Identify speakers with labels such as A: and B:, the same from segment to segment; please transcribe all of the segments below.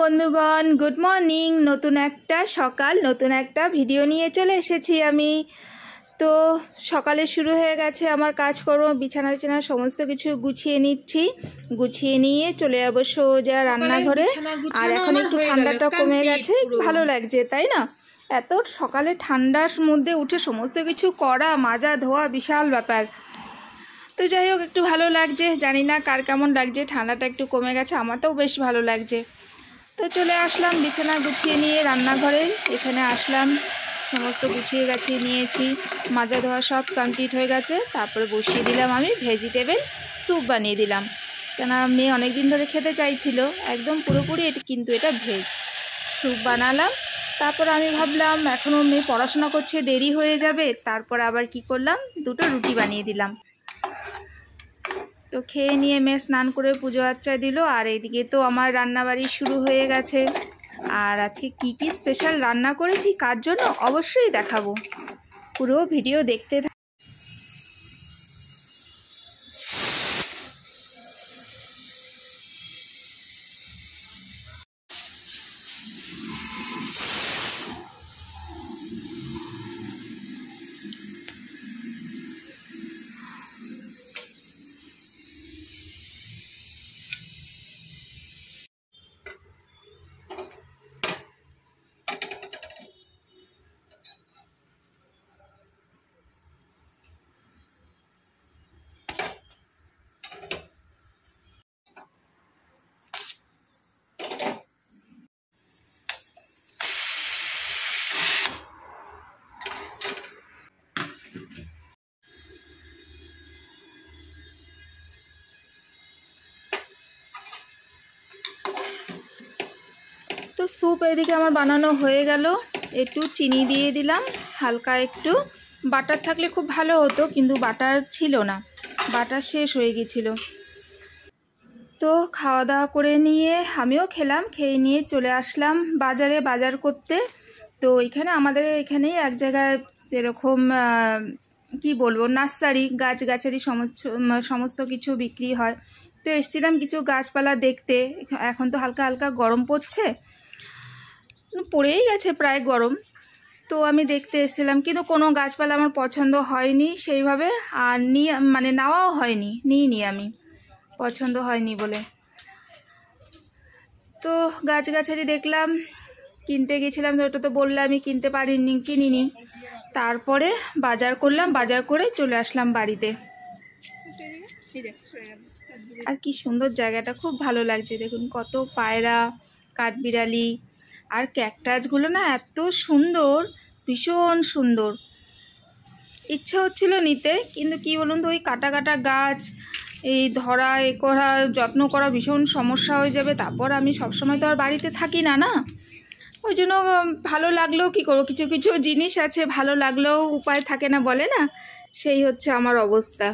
A: বন্ধুগণ, good morning. নতুন একটা সকাল, নতুন একটা ভিডিও নিয়ে চলে এসেছি আমি। তো সকালে শুরু হয়ে গেছে আমার কাজকর্ম, বিছানা টিছানা সমস্ত কিছু গুছিয়ে নিচ্ছি। গুছিয়ে নিয়ে চলে যাবো সোজা রান্নাঘরে। আর এখন একটু ঠান্ডাটা কমে গেছে, ভালো লাগছে তাই না? এত সকালে ঠান্ডার মধ্যে উঠে সমস্ত কিছু করা, মাজা ধোয়া বিশাল ব্যাপার। তো যাই হোক, একটু ভালো লাগছে। জানি না কার কেমন লাগছে, ঠান্ডাটা একটু কমে গেছে, আমারটাও বেশ ভালো লাগছে। তো চলে আসলাম বিছানা গুছিয়ে নিয়ে রান্নাঘরে। এখানে আসলাম, সমস্ত গুছিয়ে গাছিয়ে নিয়েছি, মাজা ধোয়া সব কমপ্লিট হয়ে গেছে। তারপরে বসিয়ে দিলাম আমি ভেজিটেবল স্যুপ বানিয়ে দিলাম, কেন মেয়ে অনেক দিন ধরে খেতে চাইছিল। একদম পুরোপুরি কিন্তু এটা ভেজ স্যুপ বানালাম। তারপর আমি ভাবলাম এখনও মেয়ে পড়াশোনা করছে, দেরি হয়ে যাবে। তারপর আবার কি করলাম, দুটো রুটি বানিয়ে দিলাম। তো খেয়ে নিয়ে মেয়ে স্নান করে পুজো আচ্চা দিল। আর এইদিকে তো আমার রান্নাবাড়ি শুরু হয়ে গেছে। আর আজকে কী কী স্পেশাল রান্না করেছি কার জন্য অবশ্যই দেখাবো, পুরো ভিডিও দেখতে। তো স্যুপ এদিকে আমার বানানো হয়ে গেল। একটু চিনি দিয়ে দিলাম, হালকা একটু বাটার থাকলে খুব ভালো হতো, কিন্তু বাটার ছিল না, বাটার শেষ হয়ে গেছিল। তো খাওয়া দাওয়া করে নিয়ে আমিও খেলাম, খেয়ে নিয়ে চলে আসলাম বাজারে বাজার করতে। তো এখানে আমাদের এখানেই এক জায়গায় এরকম কি বলবো, নার্সারি, গাছগাছালি সমস্ত কিছু বিক্রি হয়। তো এসেছিলাম কিছু গাছপালা দেখতে। এখন তো হালকা হালকা গরম পড়ছে, পড়েই গেছে প্রায় গরম। তো আমি দেখতে এসেছিলাম, কিন্তু কোনো গাছপালা আমার পছন্দ হয়নি সেইভাবে, আর নেওয়াও হয়নি, নিইনি আমি, পছন্দ হয়নি বলে। তো গাছগাছালি দেখলাম, কিনতে গেছিলাম, তো ওটা তো বললাম আমি কিনতে পারিনি, কিনিনি। তারপরে বাজার করলাম, বাজার করে চলে আসলাম বাড়িতে। আর কি সুন্দর জায়গাটা, খুব ভালো লাগছে। দেখুন কত পায়রা, কাঠবিড়ালি, আর ক্যাকটাসগুলো না এত সুন্দর, ভীষণ সুন্দর। ইচ্ছে হচ্ছিল নিতে, কিন্তু কি বলুন তো, ওই কাটা কাটা গাছ, এই ধরা এ করা, যত্ন করা ভীষণ সমস্যা হয়ে যাবে। তারপর আমি সবসময় তো আর বাড়িতে থাকি না, না, ওই জন্য ভালো লাগলেও কী করবো, কিছু কিছু জিনিস আছে ভালো লাগলেও উপায় থাকে না, বলে না, সেই হচ্ছে আমার অবস্থা।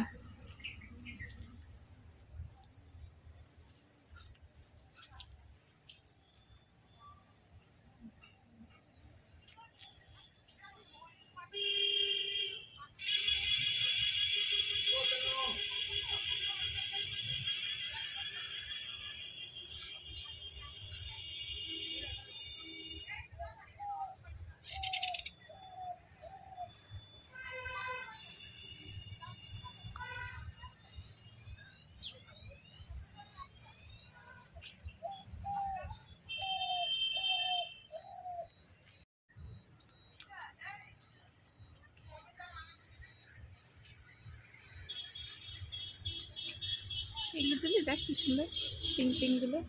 A: এগুলো তুলে দেখ কি সুন্দর, পিঙ্ক পিঙ্কগুলো।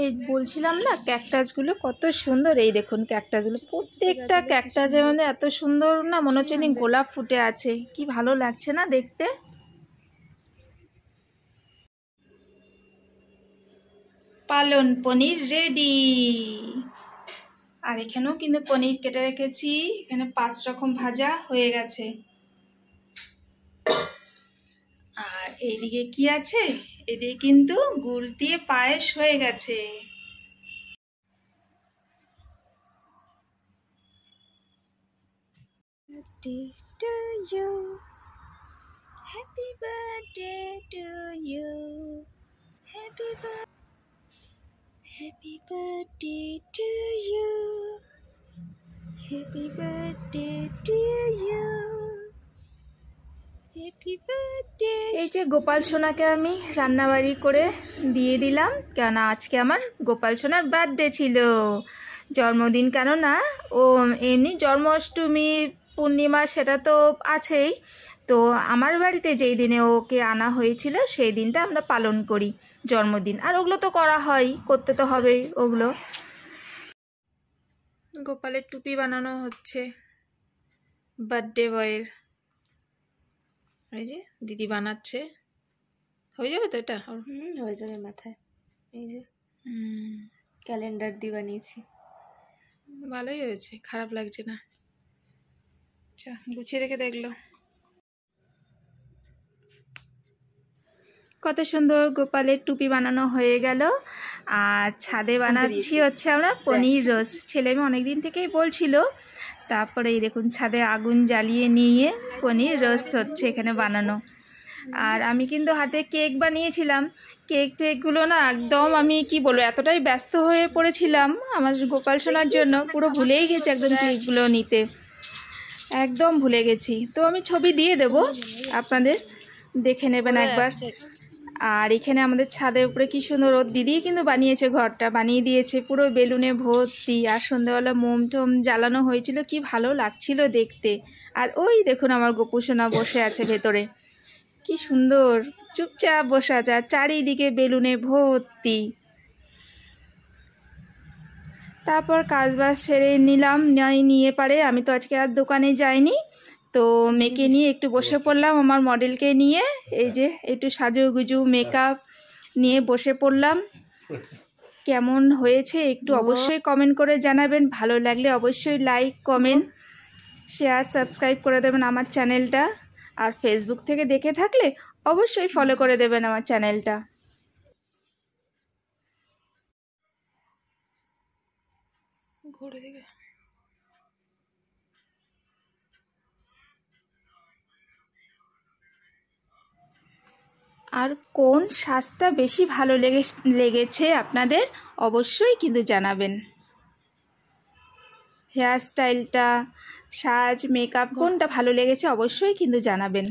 A: এই বলছিলাম না, ক্যাকটাসগুলো কত সুন্দর। এই দেখুন ক্যাকটাসগুলো, প্রত্যেকটা ক্যাকটাসের মধ্যে এত সুন্দর না, মনে হচ্ছে গোলাপ ফুটে আছে। কি ভালো লাগছে না দেখতে। পালন পনির রেডি। আর এখানেও কিন্তু পনির কেটে রেখেছি। এখানে 5 রকম ভাজা হয়ে গেছে। আর এইদিকে কি আছে, এদিকে কিন্তু গুড় দিয়ে পায়েস হয়ে গেছে। Happy birthday to you. Happy birthday to you. Happy birthday to you. Happy birthday. এই যে গোপাল সোনাকে আমি রান্নাবাড়ি করে দিয়ে দিলাম, কেন আজকে আমার গোপাল সোনার বার্থডে ছিল, জন্মদিন। কেননা ও এমনি জন্মাষ্টমী পূর্ণিমা সেটা তো আছেই, তো আমার বাড়িতে যেই দিনে ওকে আনা হয়েছিল সেই দিনটা আমরা পালন করি জন্মদিন। আর ওগুলো তো করা হয়, করতে তো হবেই ওগুলো। গোপালের টুপি বানানো হচ্ছে বার্থডে বয়ের। এই যে দিদি বানাচ্ছে, হয়ে যাবে তো এটা?
B: হয়ে যাবে মাথায়। এই যে ক্যালেন্ডার দিয়ে বানিয়েছি,
A: ভালোই হয়েছে, খারাপ লাগছে না। আচ্ছা, গুছিয়ে রেখে দেখলো। কত সুন্দর গোপালের টুপি বানানো হয়ে গেল। আর ছাদে বানাচ্ছি হচ্ছে আমরা পনির রোস্ট। ছেলে মেয়ে অনেকদিন থেকেই বলছিল। তারপরে এই দেখুন ছাদে আগুন জ্বালিয়ে নিয়ে পনির রোস্ট হচ্ছে এখানে বানানো। আর আমি কিন্তু হাতে কেক বানিয়েছিলাম। টেকগুলো না একদম আমি কি বলবো, এতটাই ব্যস্ত হয়ে পড়েছিলাম আমার গোপাল সোনার জন্য, পুরো ভুলেই গেছি একদম কেকগুলো নিতে, একদম ভুলে গেছি। তো আমি ছবি দিয়ে দেব, আপনাদের দেখে নেবেন একবার। আর এখানে আমাদের ছাদের উপরে কি সুন্দর ওর দিদি কিন্তু বানিয়েছে, ঘরটা বানিয়ে দিয়েছে পুরো বেলুনে ভর্তি। আর সন্ধ্যাবেলা মোম টোম জ্বালানো হয়েছিল, কি ভালো লাগছিল দেখতে। আর ওই দেখুন আমার গোপু সোনা বসে আছে ভেতরে, কি সুন্দর চুপচাপ বসে আছে, আর চারিদিকে বেলুনে ভর্তি। তারপর কাজবাজ সেরে নিলাম, নিয়ে পারে আমি তো আজকে আর দোকানে যাইনি, তো মেয়েকে নিয়ে একটু বসে পড়লাম, আমার মডেলকে নিয়ে। এই যে একটু সাজুগুজু মেকআপ নিয়ে বসে পড়লাম। কেমন হয়েছে একটু অবশ্যই কমেন্ট করে জানাবেন, ভালো লাগলে অবশ্যই লাইক কমেন্ট শেয়ার সাবস্ক্রাইব করে দেবেন আমার চ্যানেলটা। আর ফেসবুক থেকে দেখে থাকলে অবশ্যই ফলো করে দেবেন আমার চ্যানেলটা। ঘুরে দিকে আর কোন সাজটা বেশি ভালো লেগেছে আপনাদের অবশ্যই কিন্তু জানাবেন। হেয়ার স্টাইলটা, সাজ, মেকআপ কোনটা ভালো লেগেছে অবশ্যই কিন্তু জানাবেন।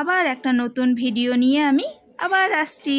A: আবার একটা নতুন ভিডিও নিয়ে আমি আবার আসছি।